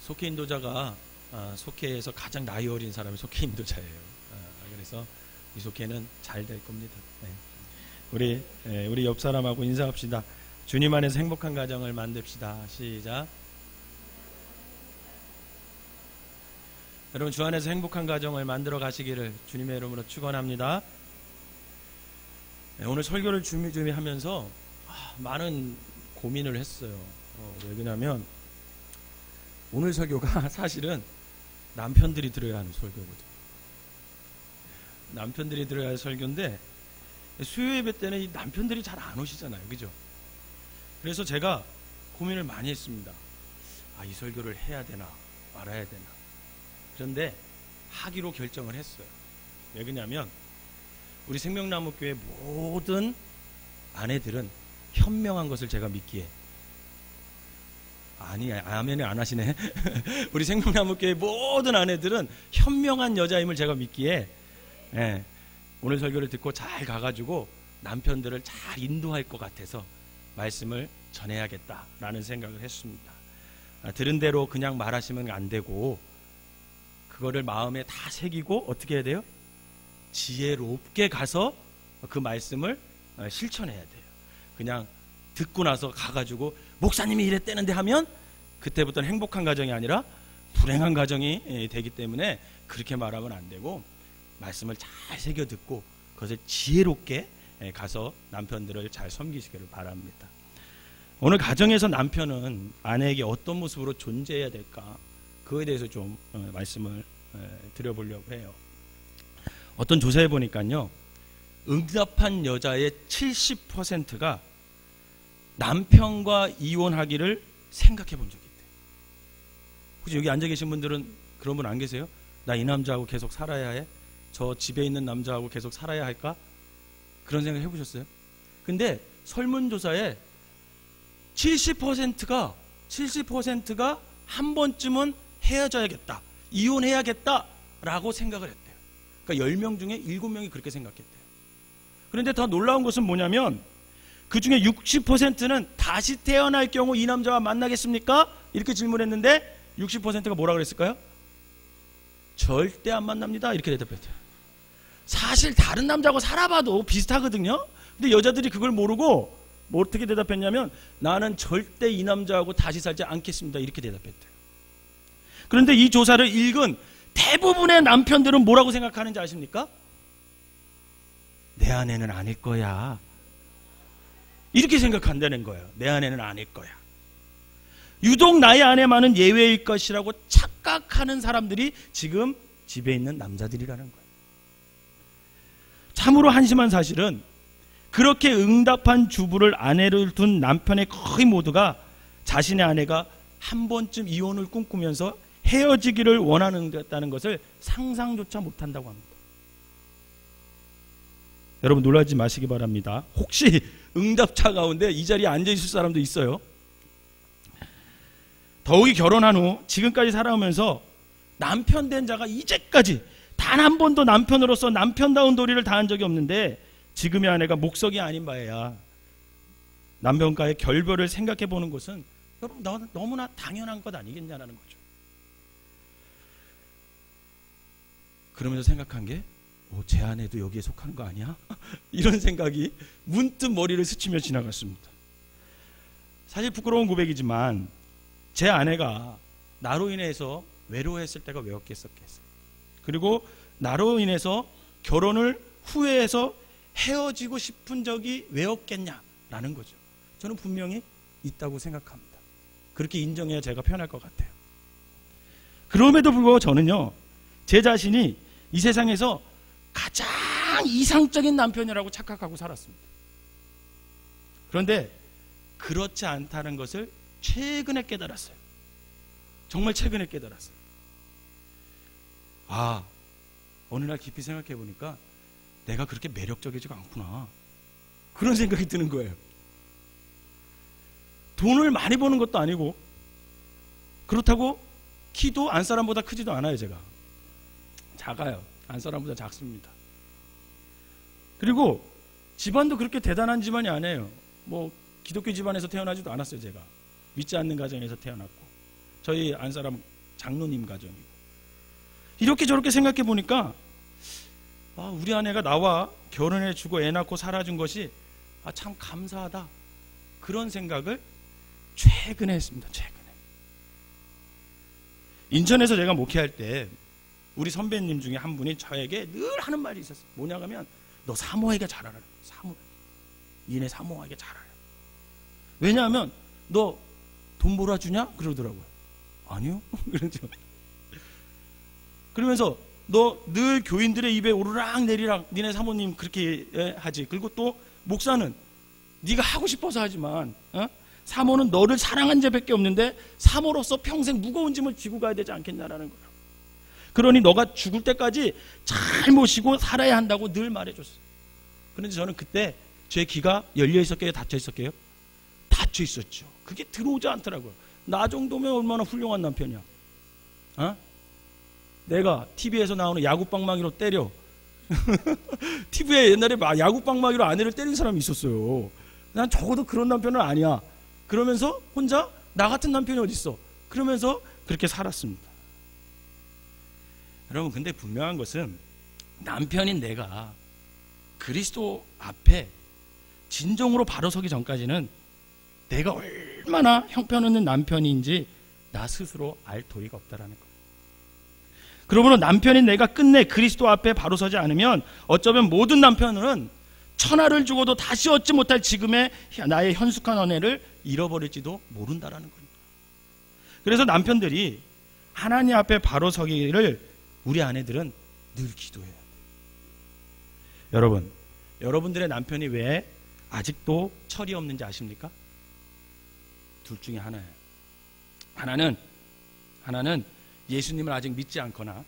속회 인도자가 속회에서 가장 나이 어린 사람이 속회 인도자예요. 그래서 이 속회는 잘 될 겁니다. 네. 우리 옆 사람하고 인사합시다. 주님 안에서 행복한 가정을 만듭시다. 시작. 여러분, 주 안에서 행복한 가정을 만들어 가시기를 주님의 이름으로 축원합니다. 오늘 설교를 준비하면서 많은 고민을 했어요. 왜냐하면 오늘 설교가 사실은 남편들이 들어야 하는 설교거든요. 남편들이 들어야 할 설교인데 수요 예배 때는 이 남편들이 잘 안 오시잖아요, 그죠? 그래서 제가 고민을 많이 했습니다. 이 설교를 해야 되나 말아야 되나. 그런데 하기로 결정을 했어요. 왜 그러냐면 우리 생명나무교회 모든 아내들은 현명한 것을 제가 믿기에 아멘을 안 하시네. 우리 생명나무교회 모든 아내들은 현명한 여자임을 제가 믿기에 오늘 설교를 듣고 잘 가가지고 남편들을 잘 인도할 것 같아서 말씀을 전해야겠다라는 생각을 했습니다. 들은 대로 그냥 말하시면 안 되고 그거를 마음에 다 새기고 어떻게 해야 돼요? 지혜롭게 가서 그 말씀을 실천해야 돼요. 그냥 듣고 나서 가가지고 목사님이 이랬대는데 하면 그때부터는 행복한 가정이 아니라 불행한 가정이 되기 때문에 그렇게 말하면 안 되고 말씀을 잘 새겨 듣고 그것을 지혜롭게 가서 남편들을 잘 섬기시기를 바랍니다. 오늘 가정에서 남편은 아내에게 어떤 모습으로 존재해야 될까? 그거에 대해서 좀 말씀을 드려보려고 해요. 어떤 조사해 보니까요, 응답한 여자의 70%가 남편과 이혼하기를 생각해 본 적이 있대요. 혹시 여기 앉아 계신 분들은 그런 분 안 계세요? 나 이 남자하고 계속 살아야 해? 저 집에 있는 남자하고 계속 살아야 할까? 그런 생각 해보셨어요? 근데 설문조사에 70%가 한 번쯤은 헤어져야겠다, 이혼해야겠다라고 생각을 했대요. 그러니까 10명 중에 7명이 그렇게 생각했대요. 그런데 더 놀라운 것은 뭐냐면 그 중에 60%는 다시 태어날 경우 이 남자와 만나겠습니까? 이렇게 질문했는데 60%가 뭐라 그랬을까요? 절대 안 만납니다. 이렇게 대답했대요. 사실 다른 남자하고 살아봐도 비슷하거든요. 근데 여자들이 그걸 모르고 뭐 어떻게 대답했냐면 나는 절대 이 남자하고 다시 살지 않겠습니다. 이렇게 대답했대요. 그런데 이 조사를 읽은 대부분의 남편들은 뭐라고 생각하는지 아십니까? 내 아내는 아닐 거야. 이렇게 생각한다는 거예요. 내 아내는 아닐 거야. 유독 나의 아내만은 예외일 것이라고 착각하는 사람들이 지금 집에 있는 남자들이라는 거예요. 참으로 한심한 사실은 그렇게 응답한 주부를 아내를 둔 남편의 거의 모두가 자신의 아내가 한 번쯤 이혼을 꿈꾸면서 헤어지기를 원하는 것을 상상조차 못한다고 합니다. 여러분 놀라지 마시기 바랍니다. 혹시 응답자 가운데 이 자리에 앉아있을 사람도 있어요. 더욱이 결혼한 후 지금까지 살아오면서 남편 된 자가 이제까지 단 한 번도 남편으로서 남편다운 도리를 다한 적이 없는데 지금의 아내가 목석이 아닌 바에야 남편과의 결별을 생각해 보는 것은 여러분 너무나 당연한 것 아니겠냐라는 거죠. 그러면서 생각한 게 제 아내도 여기에 속하는 거 아니야? 이런 생각이 문득 머리를 스치며 지나갔습니다. 사실 부끄러운 고백이지만 제 아내가 나로 인해서 외로워했을 때가 왜 없겠었겠어요. 그리고 나로 인해서 결혼을 후회해서 헤어지고 싶은 적이 왜 없겠냐라는 거죠. 저는 분명히 있다고 생각합니다. 그렇게 인정해야 제가 편할 것 같아요. 그럼에도 불구하고 저는요, 제 자신이 이 세상에서 가장 이상적인 남편이라고 착각하고 살았습니다. 그런데 그렇지 않다는 것을 최근에 깨달았어요. 정말 최근에 깨달았어요. 어느 날 깊이 생각해 보니까 내가 그렇게 매력적이지가 않구나, 그런 생각이 드는 거예요. 돈을 많이 버는 것도 아니고 그렇다고 키도 안사람보다 크지도 않아요. 제가 작아요. 안사람보다 작습니다. 그리고 집안도 그렇게 대단한 집안이 아니에요. 뭐 기독교 집안에서 태어나지도 않았어요. 제가 믿지 않는 가정에서 태어났고, 저희 안사람 장로님 가정이고. 이렇게 저렇게 생각해 보니까 우리 아내가 나와 결혼해주고 애 낳고 살아준 것이 참 감사하다, 그런 생각을 최근에 했습니다. 최근에 인천에서 제가 목회할 때 우리 선배님 중에 한 분이 저에게 늘 하는 말이 있었어요. 뭐냐 하면 너 사모하기가 잘하라. 니네 사모하기가 잘하라. 왜냐하면 너 돈 몰아주냐? 그러더라고요. 아니요. 그러죠. 그러면서 너 늘 교인들의 입에 오르락 내리락 니네 사모님 그렇게 하지. 그리고 또 목사는 네가 하고 싶어서 하지만 사모는 너를 사랑한 죄밖에 없는데 사모로서 평생 무거운 짐을 지고 가야 되지 않겠냐라는 거예요. 그러니 너가 죽을 때까지 잘 모시고 살아야 한다고 늘 말해줬어요. 그런데 저는 그때 제 귀가 열려 있었게요, 닫혀 있었게요? 닫혀 있었죠. 그게 들어오지 않더라고요. 나 정도면 얼마나 훌륭한 남편이야. 내가 TV에서 나오는 야구방망이로 때려. TV에 옛날에 야구방망이로 아내를 때린 사람이 있었어요. 난 적어도 그런 남편은 아니야. 그러면서 혼자 나 같은 남편이 어딨어. 그러면서 그렇게 살았습니다. 여러분, 근데 분명한 것은 남편인 내가 그리스도 앞에 진정으로 바로 서기 전까지는 내가 얼마나 형편없는 남편인지 나 스스로 알 도리가 없다라는 거예요. 그러므로 남편인 내가 끝내 그리스도 앞에 바로 서지 않으면 어쩌면 모든 남편은 천하를 주고도 다시 얻지 못할 지금의 나의 현숙한 은혜를 잃어버릴지도 모른다라는 겁니다. 그래서 남편들이 하나님 앞에 바로 서기를 우리 아내들은 늘 기도해야 돼요. 여러분, 여러분들의 남편이 왜 아직도 철이 없는지 아십니까? 둘 중에 하나예요. 하나는 예수님을 아직 믿지 않거나,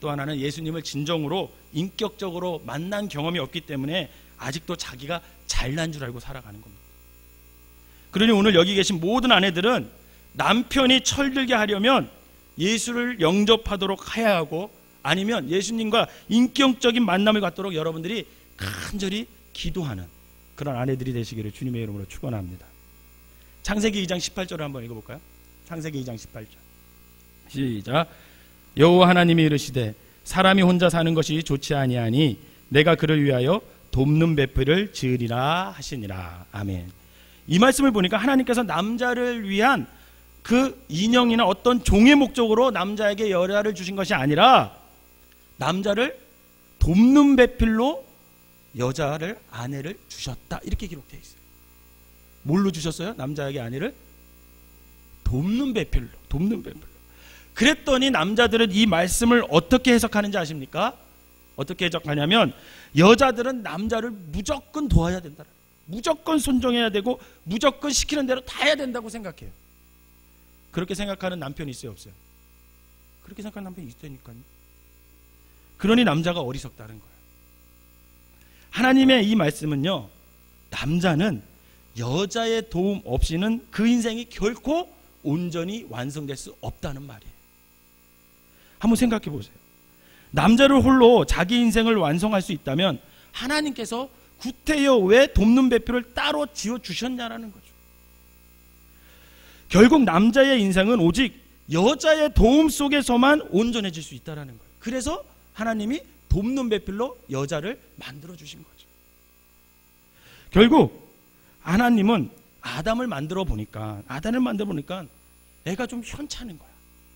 또 하나는 예수님을 진정으로 인격적으로 만난 경험이 없기 때문에 아직도 자기가 잘난 줄 알고 살아가는 겁니다. 그러니 오늘 여기 계신 모든 아내들은 남편이 철들게 하려면 예수를 영접하도록 해야 하고, 아니면 예수님과 인격적인 만남을 갖도록 여러분들이 간절히 기도하는 그런 아내들이 되시기를 주님의 이름으로 축원합니다. 창세기 2장 18절을 한번 읽어볼까요? 창세기 2장 18절 시작. 여호와 하나님이 이르시되 사람이 혼자 사는 것이 좋지 아니하니 내가 그를 위하여 돕는 배필을 지으리라 하시니라. 아멘. 이 말씀을 보니까 하나님께서 남자를 위한 그 인형이나 어떤 종의 목적으로 남자에게 여자를 주신 것이 아니라 남자를 돕는 배필로 여자를, 아내를 주셨다, 이렇게 기록되어 있어요. 뭘로 주셨어요? 남자에게 아내를 돕는 배필로. 그랬더니 남자들은 이 말씀을 어떻게 해석하는지 아십니까? 어떻게 해석하냐면 여자들은 남자를 무조건 도와야 된다, 무조건 손정해야 되고 무조건 시키는 대로 다 해야 된다고 생각해요. 그렇게 생각하는 남편이 있어요, 없어요? 그렇게 생각하는 남편이 있다니까요. 그러니 남자가 어리석다는 거예요. 하나님의 이 말씀은요, 남자는 여자의 도움 없이는 그 인생이 결코 온전히 완성될 수 없다는 말이에요. 한번 생각해 보세요. 남자를 홀로 자기 인생을 완성할 수 있다면 하나님께서 구태여 왜 돕는 배필을 따로 지어 주셨냐라는 거죠. 결국 남자의 인생은 오직 여자의 도움 속에서만 온전해질 수 있다는 거예요. 그래서 하나님이 돕는 배필로 여자를 만들어 주신 거죠. 결국 하나님은 아담을 만들어 보니까 애가 좀 현찮은 거야.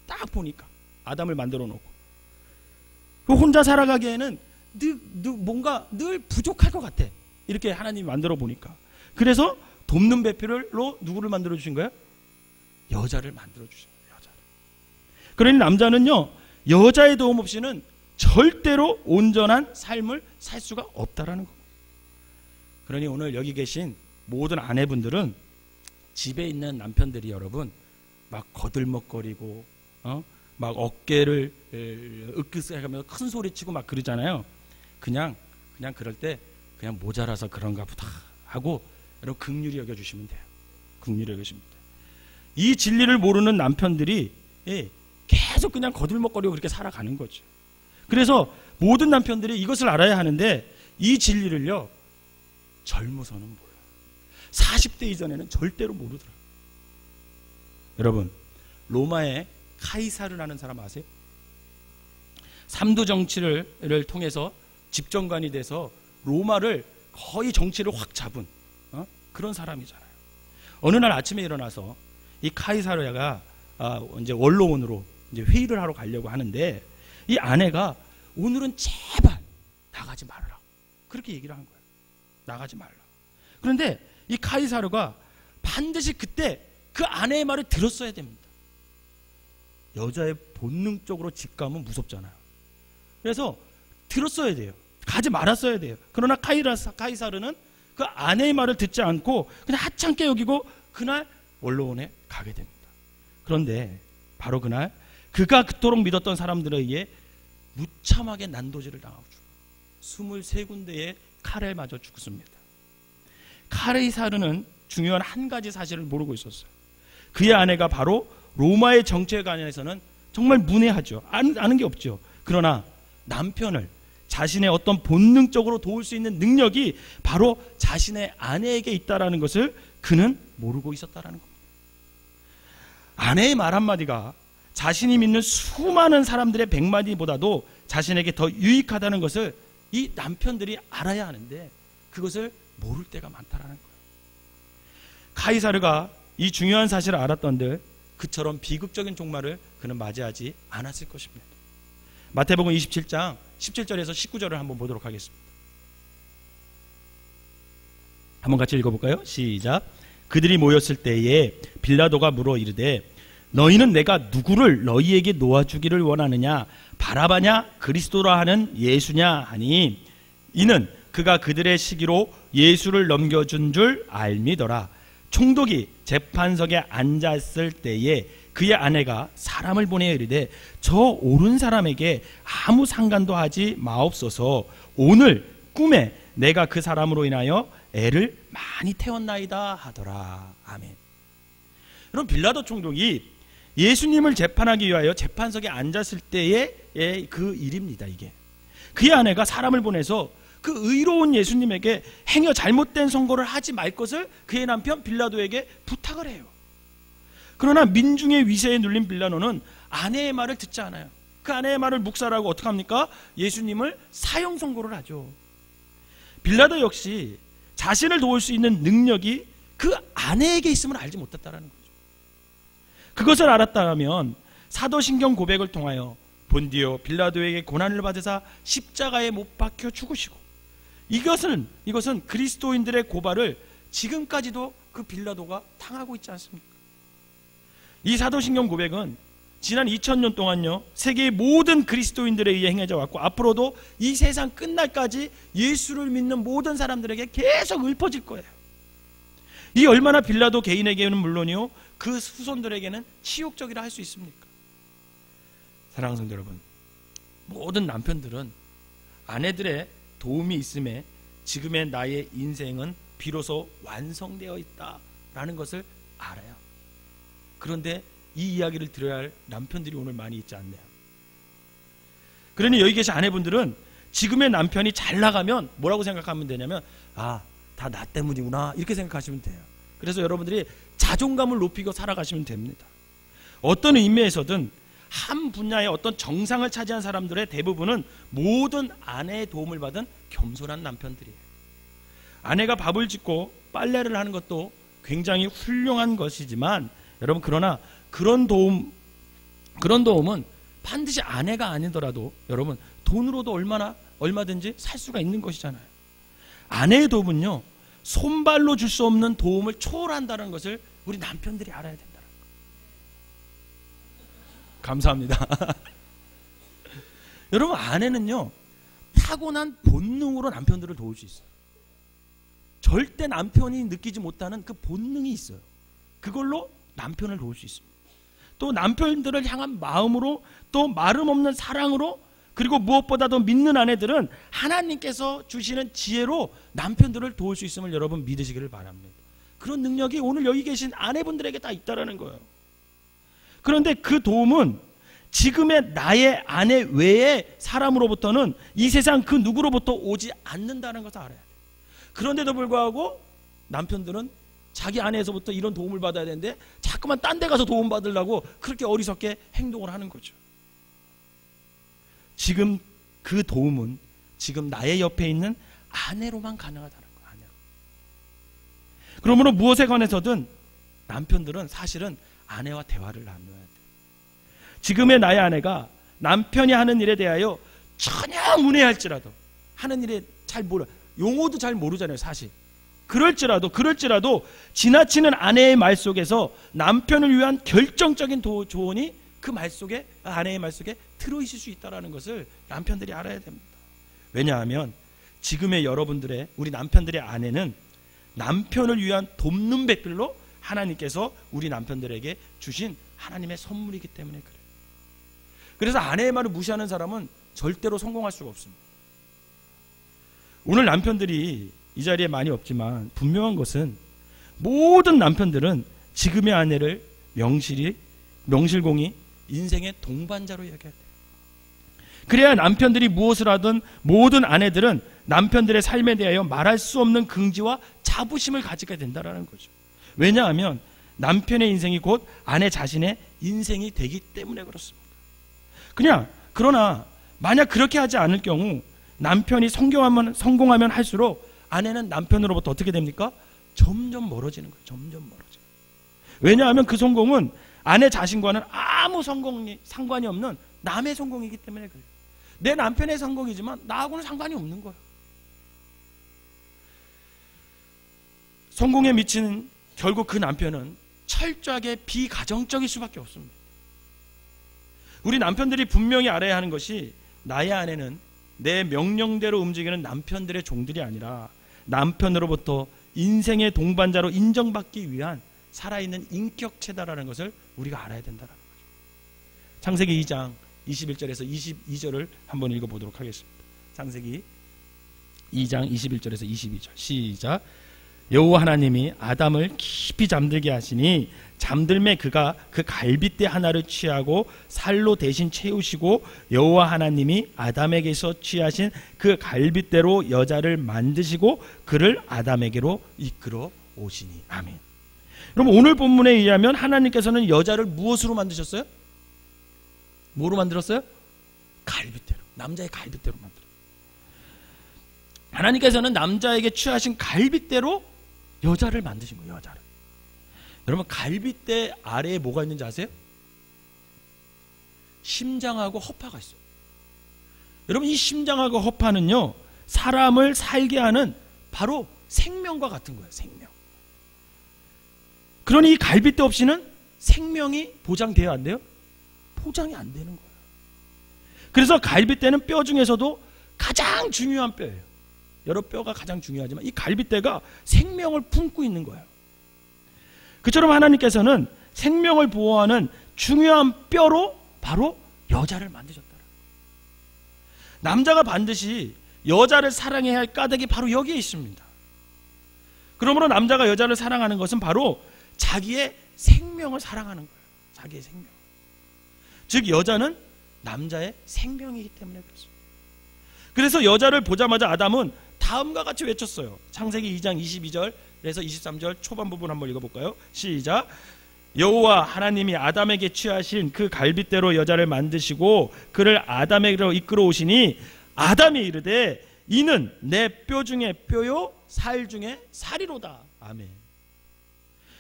딱 보니까 아담을 만들어 놓고 혼자 살아가기에는 뭔가 늘 부족할 것 같아. 이렇게 하나님이 만들어 보니까. 그래서 돕는 배필로 누구를 만들어 주신 거예요? 여자를 만들어 주신 거예요. 여자를. 그러니 남자는요, 여자의 도움 없이는 절대로 온전한 삶을 살 수가 없다라는 겁니다. 그러니 오늘 여기 계신 모든 아내분들은 집에 있는 남편들이 여러분 막 거들먹거리고 막 어깨를 으쓱하면서 큰 소리 치고 막 그러잖아요. 그냥 그럴 때 그냥 모자라서 그런가 보다 하고 여러분 긍휼히 여겨주시면 돼요. 긍휼히 여겨주시면 돼요. 이 진리를 모르는 남편들이 계속 그냥 거들먹거리고 그렇게 살아가는 거죠. 그래서 모든 남편들이 이것을 알아야 하는데 이 진리를요, 젊어서는 몰라요. 40대 이전에는 절대로 모르더라고요. 여러분, 로마의 카이사르라는 사람 아세요? 삼두 정치를 통해서 집정관이 돼서 로마를 거의 정치를 확 잡은 그런 사람이잖아요. 어느 날 아침에 일어나서 이 카이사르가 이제 원로원으로 이제 회의를 하러 가려고 하는데 이 아내가 오늘은 제발 나가지 말라 그렇게 얘기를 한 거예요. 나가지 말라. 그런데 이 카이사르가 반드시 그때 그 아내의 말을 들었어야 됩니다. 여자의 본능적으로 직감은 무섭잖아요. 그래서 들었어야 돼요. 가지 말았어야 돼요. 그러나 카이사르는 그 아내의 말을 듣지 않고 그냥 하찮게 여기고 그날 원로원에 가게 됩니다. 그런데 바로 그날 그가 그토록 믿었던 사람들에 의해 무참하게 난도질을 당하고 죽고 23군데의 칼에 맞아 죽습니다. 카이사르는 중요한 한 가지 사실을 모르고 있었어요. 그의 아내가 바로 로마의 정치관에서는 정말 문외하죠. 아는 게 없죠. 그러나 남편을 자신의 어떤 본능적으로 도울 수 있는 능력이 바로 자신의 아내에게 있다라는 것을 그는 모르고 있었다라는 겁니다. 아내의 말 한마디가 자신이 믿는 수많은 사람들의 100마디보다도 자신에게 더 유익하다는 것을 이 남편들이 알아야 하는데 그것을 모를 때가 많다라는 거예요. 카이사르가 이 중요한 사실을 알았던들 그처럼 비극적인 종말을 그는 맞이하지 않았을 것입니다. 마태복음 27장 17절에서 19절을 한번 보도록 하겠습니다. 한번 같이 읽어볼까요? 시작. 그들이 모였을 때에 빌라도가 물어 이르되 너희는 내가 누구를 너희에게 놓아주기를 원하느냐 바라바냐 그리스도라 하는 예수냐 하니 이는 그가 그들의 시기로 예수를 넘겨준 줄 알미더라. 총독이 재판석에 앉았을 때에 그의 아내가 사람을 보내어 이르되 저 옳은 사람에게 아무 상관도 하지 마옵소서. 오늘 꿈에 내가 그 사람으로 인하여 애를 많이 태웠나이다 하더라. 아멘. 여러분 빌라도 총독이 예수님을 재판하기 위하여 재판석에 앉았을 때의 그 일입니다. 이게 그의 아내가 사람을 보내서 그 의로운 예수님에게 행여 잘못된 선고를 하지 말 것을 그의 남편 빌라도에게 부탁을 해요. 그러나 민중의 위세에 눌린 빌라도는 아내의 말을 듣지 않아요. 그 아내의 말을 묵살하고 어떻게 합니까? 예수님을 사형 선고를 하죠. 빌라도 역시 자신을 도울 수 있는 능력이 그 아내에게 있음을 알지 못했다라는 거죠. 그것을 알았다면 사도신경 고백을 통하여 본디오 빌라도에게 고난을 받으사 십자가에 못 박혀 죽으시고 이것은 그리스도인들의 고발을 지금까지도 그 빌라도가 당하고 있지 않습니까? 이 사도신경 고백은 지난 2000년 동안요 세계의 모든 그리스도인들에 의해 행해져 왔고 앞으로도 이 세상 끝날까지 예수를 믿는 모든 사람들에게 계속 읊어질 거예요. 이 얼마나 빌라도 개인에게는 물론이요 그 후손들에게는 치욕적이라 할 수 있습니까? 사랑하는 성도 여러분, 모든 남편들은 아내들의 도움이 있음에 지금의 나의 인생은 비로소 완성되어 있다라는 것을 알아요. 그런데 이 이야기를 들어야 할 남편들이 오늘 많이 있지 않나요? 그러니 여기 계신 아내분들은 지금의 남편이 잘 나가면 뭐라고 생각하면 되냐면 다 나 때문이구나 이렇게 생각하시면 돼요. 그래서 여러분들이 자존감을 높이고 살아가시면 됩니다. 어떤 의미에서든 한 분야의 어떤 정상을 차지한 사람들의 대부분은 모든 아내의 도움을 받은 겸손한 남편들이에요. 아내가 밥을 짓고 빨래를 하는 것도 굉장히 훌륭한 것이지만 여러분 그러나 그런 도움은 반드시 아내가 아니더라도 여러분 돈으로도 얼마든지 살 수가 있는 것이잖아요. 아내의 도움은요 손발로 줄 수 없는 도움을 초월한다는 것을 우리 남편들이 알아야 된다는 거. 감사합니다. 여러분 아내는요 타고난 본능으로 남편들을 도울 수 있어요. 절대 남편이 느끼지 못하는 그 본능이 있어요. 그걸로 남편을 도울 수 있습니다. 또 남편들을 향한 마음으로 또 마름 없는 사랑으로 그리고 무엇보다도 믿는 아내들은 하나님께서 주시는 지혜로 남편들을 도울 수 있음을 여러분 믿으시기를 바랍니다. 그런 능력이 오늘 여기 계신 아내분들에게 다 있다라는 거예요. 그런데 그 도움은 지금의 나의 아내 외의 사람으로부터는 이 세상 그 누구로부터 오지 않는다는 것을 알아야 돼요. 그런데도 불구하고 남편들은 자기 아내에서부터 이런 도움을 받아야 되는데 자꾸만 딴 데 가서 도움 받으려고 그렇게 어리석게 행동을 하는 거죠. 지금 그 도움은 지금 나의 옆에 있는 아내로만 가능하다는 거예요. 아내로. 그러므로 무엇에 관해서든 남편들은 사실은 아내와 대화를 나눠야 돼요. 지금의 나의 아내가 남편이 하는 일에 대하여 전혀 문외할지라도, 하는 일에 잘 몰라, 용어도 잘 모르잖아요 사실. 그럴지라도 지나치는 아내의 말 속에서 남편을 위한 결정적인 조언이 그 말 속에, 아내의 말 속에 들어있을 수 있다는 것을 남편들이 알아야 됩니다. 왜냐하면 지금의 여러분들의, 우리 남편들의 아내는 남편을 위한 돕는 백들로 하나님께서 우리 남편들에게 주신 하나님의 선물이기 때문에 그래요. 그래서 아내의 말을 무시하는 사람은 절대로 성공할 수가 없습니다. 오늘 남편들이 이 자리에 많이 없지만 분명한 것은 모든 남편들은 지금의 아내를 명실공히 인생의 동반자로 여겨야 돼요. 그래야 남편들이 무엇을 하든 모든 아내들은 남편들의 삶에 대하여 말할 수 없는 긍지와 자부심을 가지게 된다는 거죠. 왜냐하면 남편의 인생이 곧 아내 자신의 인생이 되기 때문에 그렇습니다. 그러나 만약 그렇게 하지 않을 경우 남편이 성공하면 할수록 아내는 남편으로부터 어떻게 됩니까? 점점 멀어지는 거예요. 점점 멀어져요. 왜냐하면 그 성공은 아내 자신과는 아무 상관이 없는 남의 성공이기 때문에 그래요. 내 남편의 성공이지만 나하고는 상관이 없는 거예요. 성공에 미치는 결국 그 남편은 철저하게 비가정적일 수밖에 없습니다. 우리 남편들이 분명히 알아야 하는 것이 나의 아내는 내 명령대로 움직이는 남편들의 종들이 아니라 남편으로부터 인생의 동반자로 인정받기 위한 살아있는 인격체다라는 것을 우리가 알아야 된다는 거죠. 창세기 2장 21절에서 22절을 한번 읽어보도록 하겠습니다. 창세기 2장 21절에서 22절 시작. 여호와 하나님이 아담을 깊이 잠들게 하시니 잠들매 그가 그 갈빗대 하나를 취하고 살로 대신 채우시고 여호와 하나님이 아담에게서 취하신 그 갈빗대로 여자를 만드시고 그를 아담에게로 이끌어 오시니. 아멘. 그럼 오늘 본문에 의하면 하나님께서는 여자를 무엇으로 만드셨어요? 뭐로 만들었어요? 갈빗대로. 남자의 갈빗대로 만들었어요. 하나님께서는 남자에게 취하신 갈빗대로 여자를 만드신 거예요. 여자를. 여러분 갈빗대 아래에 뭐가 있는지 아세요? 심장하고 허파가 있어요. 여러분 이 심장하고 허파는요 사람을 살게 하는 바로 생명과 같은 거예요. 생명. 그러니 이 갈빗대 없이는 생명이 보장돼야 안 돼요? 보장이 안 되는 거예요. 그래서 갈빗대는 뼈 중에서도 가장 중요한 뼈예요. 여러 뼈가 가장 중요하지만 이 갈빗대가 생명을 품고 있는 거예요. 그처럼 하나님께서는 생명을 보호하는 중요한 뼈로 바로 여자를 만드셨다. 남자가 반드시 여자를 사랑해야 할 까닭이 바로 여기에 있습니다. 그러므로 남자가 여자를 사랑하는 것은 바로 자기의 생명을 사랑하는 거예요. 자기의 생명. 즉 여자는 남자의 생명이기 때문에 그렇습니다. 그래서 여자를 보자마자 아담은 다음과 같이 외쳤어요. 창세기 2장 22절에서 23절 초반 부분 한번 읽어볼까요? 시작. 여호와 하나님이 아담에게 취하신 그 갈빗대로 여자를 만드시고 그를 아담에게로 이끌어 오시니 아담이 이르되 이는 내 뼈 중에 뼈요 살 중에 살이로다. 아멘.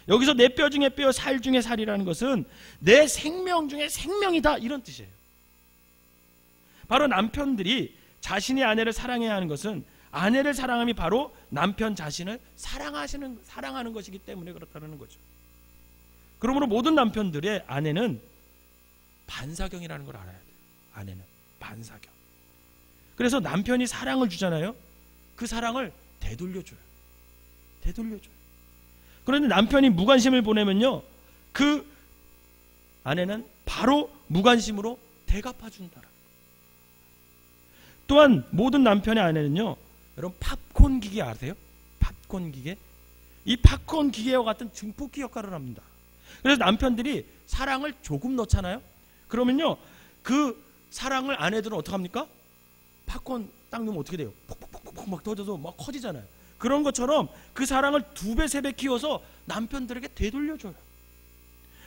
여기서 내 뼈 중에 뼈 살 중에 살이라는 것은 내 생명 중에 생명이다 이런 뜻이에요. 바로 남편들이 자신의 아내를 사랑해야 하는 것은 아내를 사랑함이 바로 남편 자신을 사랑하는 것이기 때문에 그렇다는 거죠. 그러므로 모든 남편들의 아내는 반사경이라는 걸 알아야 돼요. 아내는 반사경. 그래서 남편이 사랑을 주잖아요. 그 사랑을 되돌려줘요. 그런데 남편이 무관심을 보내면요, 그 아내는 바로 무관심으로 대갚아준다. 또한 모든 남편의 아내는요, 여러분 팝콘 기계 아세요? 팝콘 기계? 이 팝콘 기계와 같은 증폭기 역할을 합니다. 그래서 남편들이 사랑을 조금 넣잖아요. 그러면요, 그 사랑을 아내들은 어떻게 합니까? 팝콘 딱 넣으면 어떻게 돼요? 폭폭폭폭 막 터져서 막 커지잖아요. 그런 것처럼 그 사랑을 2배, 3배 키워서 남편들에게 되돌려줘요.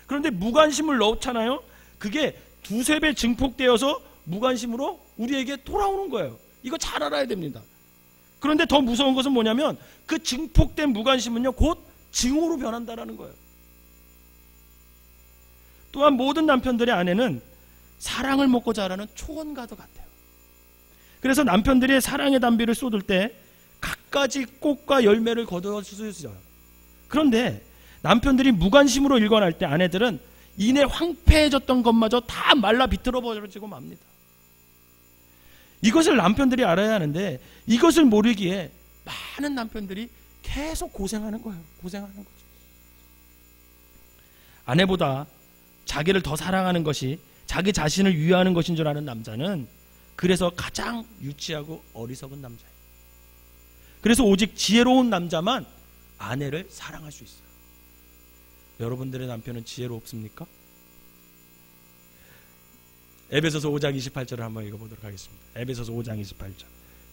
그런데 무관심을 넣잖아요. 그게 두세 배 증폭되어서 무관심으로 우리에게 돌아오는 거예요. 이거 잘 알아야 됩니다. 그런데 더 무서운 것은 뭐냐면 그 증폭된 무관심은요, 곧 증오로 변한다는 거예요. 또한 모든 남편들의 아내는 사랑을 먹고 자라는 초원과도 같아요. 그래서 남편들이 사랑의 담비를 쏟을 때 갖가지 꽃과 열매를 거두어 주어요. 그런데 남편들이 무관심으로 일관할 때 아내들은 이내 황폐해졌던 것마저 다 말라 비틀어 버려지고 맙니다. 이것을 남편들이 알아야 하는데 이것을 모르기에 많은 남편들이 계속 고생하는 거예요. 고생하는 거죠. 아내보다 자기를 더 사랑하는 것이 자기 자신을 위하는 것인 줄 아는 남자는 그래서 가장 유치하고 어리석은 남자예요. 그래서 오직 지혜로운 남자만 아내를 사랑할 수 있어요. 여러분들의 남편은 지혜롭습니까? 에베소서 5장 28절을 한번 읽어보도록 하겠습니다. 에베소서 5장 28절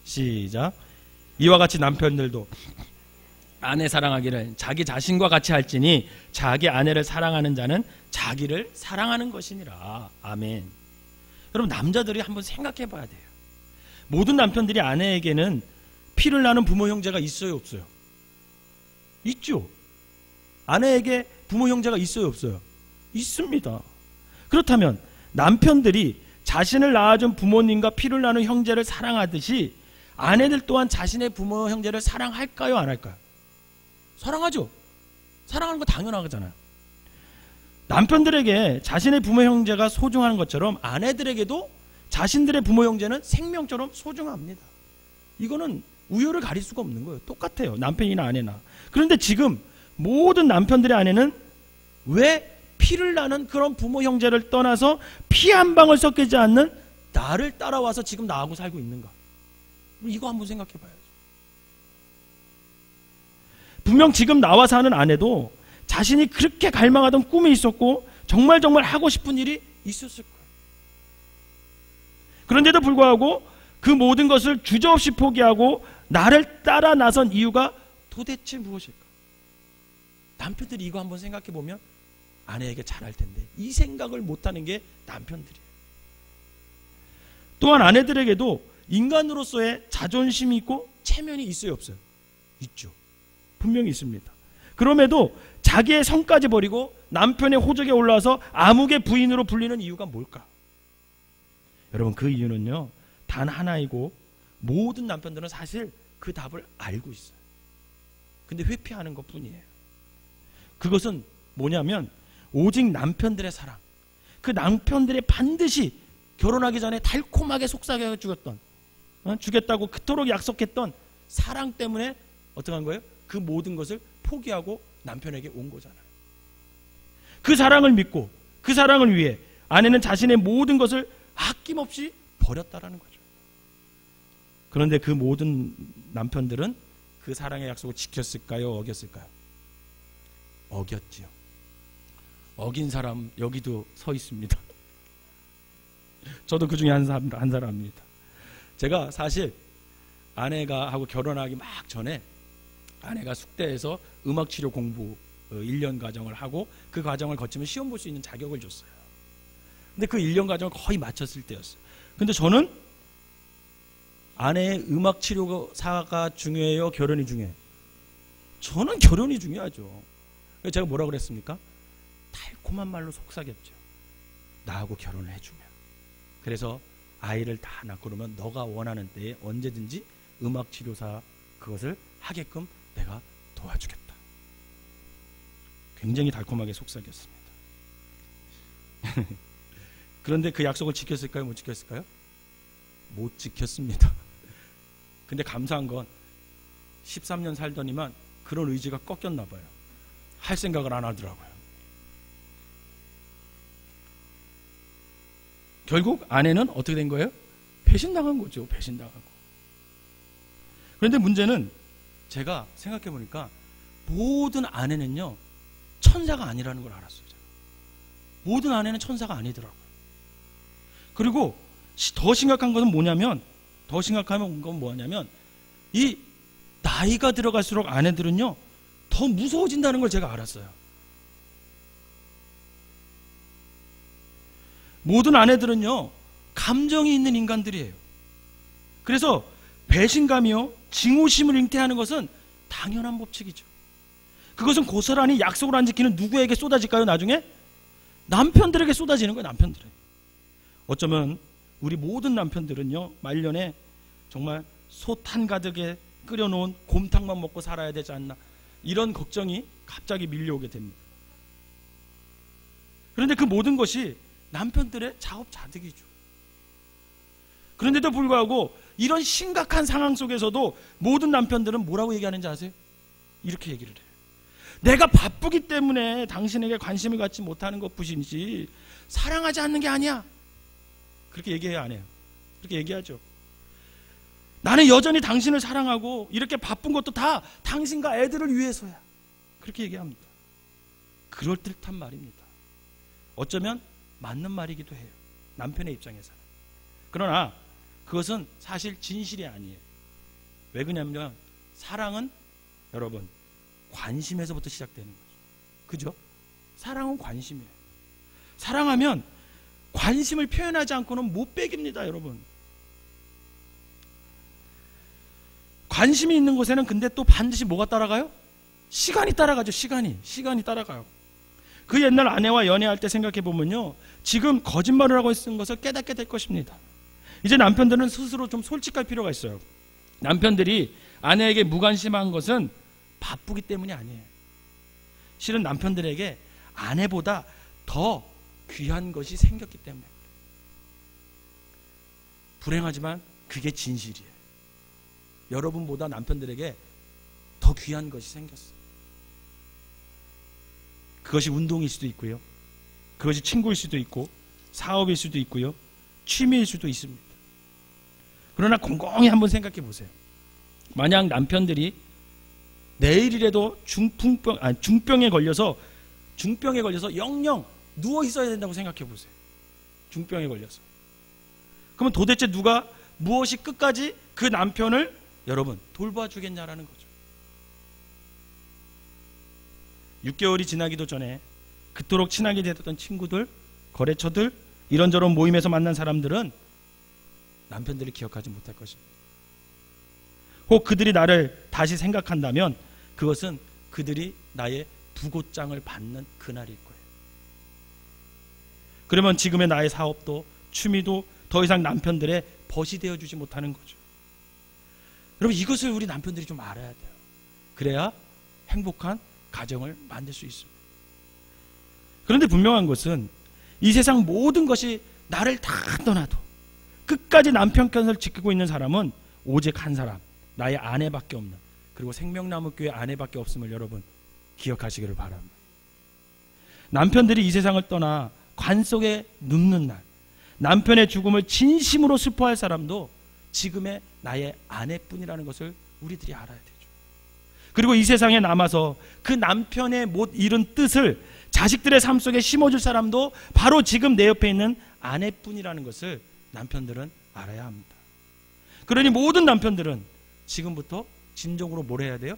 시작. 이와 같이 남편들도 아내 사랑하기를 자기 자신과 같이 할지니 자기 아내를 사랑하는 자는 자기를 사랑하는 것이니라. 아멘. 여러분, 남자들이 한번 생각해 봐야 돼요. 모든 남편들이 아내에게는 피를 나는 부모 형제가 있어요, 없어요? 있죠. 아내에게 부모 형제가 있어요, 없어요? 있습니다. 그렇다면 남편들이 자신을 낳아준 부모님과 피를 나눈 형제를 사랑하듯이 아내들 또한 자신의 부모 형제를 사랑할까요, 안 할까요? 사랑하죠. 사랑하는 거 당연하잖아요. 남편들에게 자신의 부모 형제가 소중한 것처럼 아내들에게도 자신들의 부모 형제는 생명처럼 소중합니다. 이거는 우열을 가릴 수가 없는 거예요. 똑같아요. 남편이나 아내나. 그런데 지금 모든 남편들의 아내는 왜 피를 나는 그런 부모 형제를 떠나서 피 한 방울 섞이지 않는 나를 따라와서 지금 나하고 살고 있는가? 이거 한번 생각해 봐야죠. 분명 지금 나와 사는 아내도 자신이 그렇게 갈망하던 꿈이 있었고 정말 하고 싶은 일이 있었을 거예요. 그런데도 불구하고 그 모든 것을 주저없이 포기하고 나를 따라 나선 이유가 도대체 무엇일까? 남편들이 이거 한번 생각해 보면 아내에게 잘할 텐데 이 생각을 못하는 게 남편들이에요. 또한 아내들에게도 인간으로서의 자존심이 있고 체면이 있어요, 없어요? 있죠. 분명히 있습니다. 그럼에도 자기의 성까지 버리고 남편의 호적에 올라와서 암흑의 부인으로 불리는 이유가 뭘까? 여러분, 그 이유는요 단 하나이고 모든 남편들은 사실 그 답을 알고 있어요. 근데 회피하는 것 뿐이에요. 그것은 뭐냐면 오직 남편들의 사랑, 그 남편들의 반드시 결혼하기 전에 달콤하게 속삭여 주겠다고 그토록 약속했던 사랑 때문에 어떻게 한 거예요? 그 모든 것을 포기하고 남편에게 온 거잖아요. 그 사랑을 믿고 그 사랑을 위해 아내는 자신의 모든 것을 아낌없이 버렸다라는 거죠. 그런데 그 모든 남편들은 그 사랑의 약속을 지켰을까요? 어겼을까요? 어겼지요. 어긴 사람 여기도 서 있습니다. 저도 그 중에 한 사람입니다. 제가 사실 아내가 하고 결혼하기 막 전에 아내가 숙대에서 음악치료 공부 1년 과정을 하고 그 과정을 거치면 시험 볼 수 있는 자격을 줬어요. 근데 그 1년 과정을 거의 마쳤을 때였어요. 근데 저는 아내의 음악치료사가 중요해요? 결혼이 중요해요? 저는 결혼이 중요하죠. 그래서 제가 뭐라 그랬습니까? 달콤한 말로 속삭였죠. 나하고 결혼을 해주면. 그래서 아이를 다 낳고 그러면 너가 원하는 때에 언제든지 음악치료사 그것을 하게끔 내가 도와주겠다. 굉장히 달콤하게 속삭였습니다. 그런데 그 약속을 지켰을까요? 못 지켰을까요? 못 지켰습니다. 근데 감사한 건 13년 살더니만 그런 의지가 꺾였나 봐요. 할 생각을 안 하더라고요. 결국 아내는 어떻게 된 거예요? 배신당한 거죠. 배신당하고. 그런데 문제는 제가 생각해 보니까 모든 아내는요 천사가 아니라는 걸 알았어요. 제가. 모든 아내는 천사가 아니더라고요. 그리고 더 심각한 것은 뭐냐면 이 나이가 들어갈수록 아내들은요 더 더 무서워진다는 걸 제가 알았어요. 모든 아내들은요, 감정이 있는 인간들이에요. 그래서 배신감이요, 증오심을 잉태하는 것은 당연한 법칙이죠. 그것은 고스란히 약속을 안 지키는 누구에게 쏟아질까요? 나중에 남편들에게 쏟아지는 거예요. 남편들에게. 어쩌면 우리 모든 남편들은요, 말년에 정말 솥 한가득에 끓여놓은 곰탕만 먹고 살아야 되지 않나, 이런 걱정이 갑자기 밀려오게 됩니다. 그런데 그 모든 것이 남편들의 자업자득이죠. 그런데도 불구하고 이런 심각한 상황 속에서도 모든 남편들은 뭐라고 얘기하는지 아세요? 이렇게 얘기를 해요. 내가 바쁘기 때문에 당신에게 관심을 갖지 못하는 것뿐이지 사랑하지 않는 게 아니야. 그렇게 얘기해요, 안 해요? 그렇게 얘기하죠. 나는 여전히 당신을 사랑하고 이렇게 바쁜 것도 다 당신과 애들을 위해서야. 그렇게 얘기합니다. 그럴듯한 말입니다. 어쩌면 맞는 말이기도 해요. 남편의 입장에서는. 그러나 그것은 사실 진실이 아니에요. 왜 그러냐면 사랑은 여러분 관심에서부터 시작되는 거죠. 그죠? 사랑은 관심이에요. 사랑하면 관심을 표현하지 않고는 못 배깁니다, 여러분. 관심이 있는 곳에는 근데 또 반드시 뭐가 따라가요? 시간이 따라가죠. 시간이 따라가요. 그 옛날 아내와 연애할 때 생각해 보면요, 지금 거짓말을 하고 있는 것을 깨닫게 될 것입니다. 이제 남편들은 스스로 좀 솔직할 필요가 있어요. 남편들이 아내에게 무관심한 것은 바쁘기 때문이 아니에요. 실은 남편들에게 아내보다 더 귀한 것이 생겼기 때문에. 불행하지만 그게 진실이에요. 여러분보다 남편들에게 더 귀한 것이 생겼어요. 그것이 운동일 수도 있고요, 그것이 친구일 수도 있고, 사업일 수도 있고요, 취미일 수도 있습니다. 그러나 곰곰이 한번 생각해 보세요. 만약 남편들이 내일이라도 중병에 걸려서 영영 누워 있어야 된다고 생각해 보세요. 중병에 걸려서. 그러면 도대체 누가 무엇이 끝까지 그 남편을 여러분 돌봐주겠냐라는 거죠. 6개월이 지나기도 전에 그토록 친하게 됐던 친구들, 거래처들, 이런저런 모임에서 만난 사람들은 남편들이 기억하지 못할 것입니다. 혹 그들이 나를 다시 생각한다면 그것은 그들이 나의 부고장을 받는 그날일 거예요. 그러면 지금의 나의 사업도 취미도 더 이상 남편들의 벗이 되어주지 못하는 거죠. 여러분, 이것을 우리 남편들이 좀 알아야 돼요. 그래야 행복한 가정을 만들 수 있습니다. 그런데 분명한 것은 이 세상 모든 것이 나를 다 떠나도 끝까지 남편 편을 지키고 있는 사람은 오직 한 사람, 나의 아내밖에 없는, 그리고 생명나무교회 아내밖에 없음을 여러분 기억하시기를 바랍니다. 남편들이 이 세상을 떠나 관 속에 눕는 날, 남편의 죽음을 진심으로 슬퍼할 사람도 지금의 나의 아내뿐이라는 것을 우리들이 알아야 되죠. 그리고 이 세상에 남아서 그 남편의 못 이룬 뜻을 자식들의 삶 속에 심어줄 사람도 바로 지금 내 옆에 있는 아내뿐이라는 것을 남편들은 알아야 합니다. 그러니 모든 남편들은 지금부터 진정으로 뭘 해야 돼요?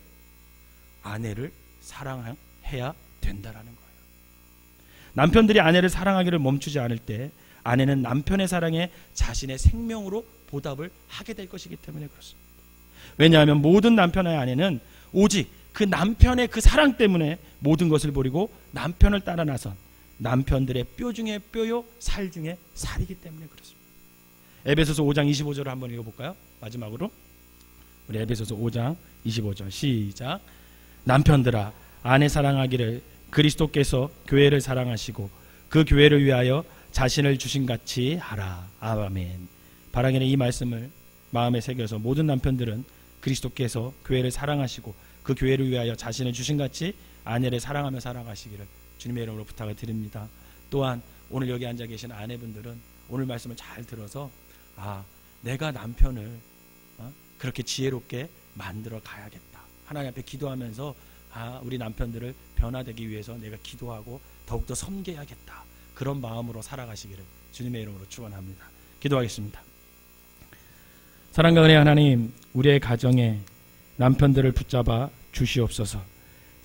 아내를 사랑해야 된다라는 거예요. 남편들이 아내를 사랑하기를 멈추지 않을 때 아내는 남편의 사랑에 자신의 생명으로 보답을 하게 될 것이기 때문에 그렇습니다. 왜냐하면 모든 남편의 아내는 오직 그 남편의 그 사랑 때문에 모든 것을 버리고 남편을 따라 나선 남편들의 뼈 중에 뼈요 살 중에 살이기 때문에 그렇습니다. 에베소서 5장 25절을 한번 읽어볼까요? 마지막으로 우리 에베소서 5장 25절 시작. 남편들아 아내 사랑하기를 그리스도께서 교회를 사랑하시고 그 교회를 위하여 자신을 주신 같이 하라. 아멘. 바라기는 이 말씀을 마음에 새겨서 모든 남편들은 그리스도께서 교회를 사랑하시고 그 교회를 위하여 자신을 주신 같이 아내를 사랑하며 살아가시기를 주님의 이름으로 부탁을 드립니다. 또한 오늘 여기 앉아 계신 아내분들은 오늘 말씀을 잘 들어서 내가 남편을 그렇게 지혜롭게 만들어 가야겠다. 하나님 앞에 기도하면서 우리 남편들을 변화되기 위해서 내가 기도하고 더욱더 섬겨야겠다. 그런 마음으로 살아가시기를 주님의 이름으로 축원합니다. 기도하겠습니다. 사랑과 은혜 하나님, 우리의 가정에 남편들을 붙잡아 주시옵소서.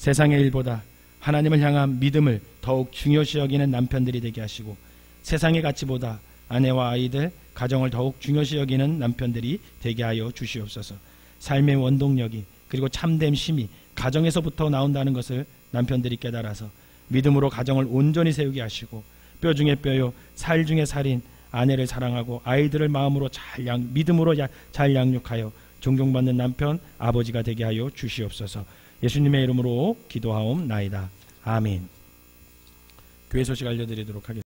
세상의 일보다 하나님을 향한 믿음을 더욱 중요시 여기는 남편들이 되게 하시고, 세상의 가치보다 아내와 아이들, 가정을 더욱 중요시 여기는 남편들이 되게 하여 주시옵소서. 삶의 원동력이, 그리고 참된 쉼이 가정에서부터 나온다는 것을 남편들이 깨달아서 믿음으로 가정을 온전히 세우게 하시고, 뼈 중에 뼈요 살 중에 살인 아내를 사랑하고 아이들을 마음으로 믿음으로 잘 양육하여 존경받는 남편, 아버지가 되게 하여 주시옵소서. 예수님의 이름으로 기도하옵나이다. 아멘. 교회 소식 알려드리도록 하겠습니다.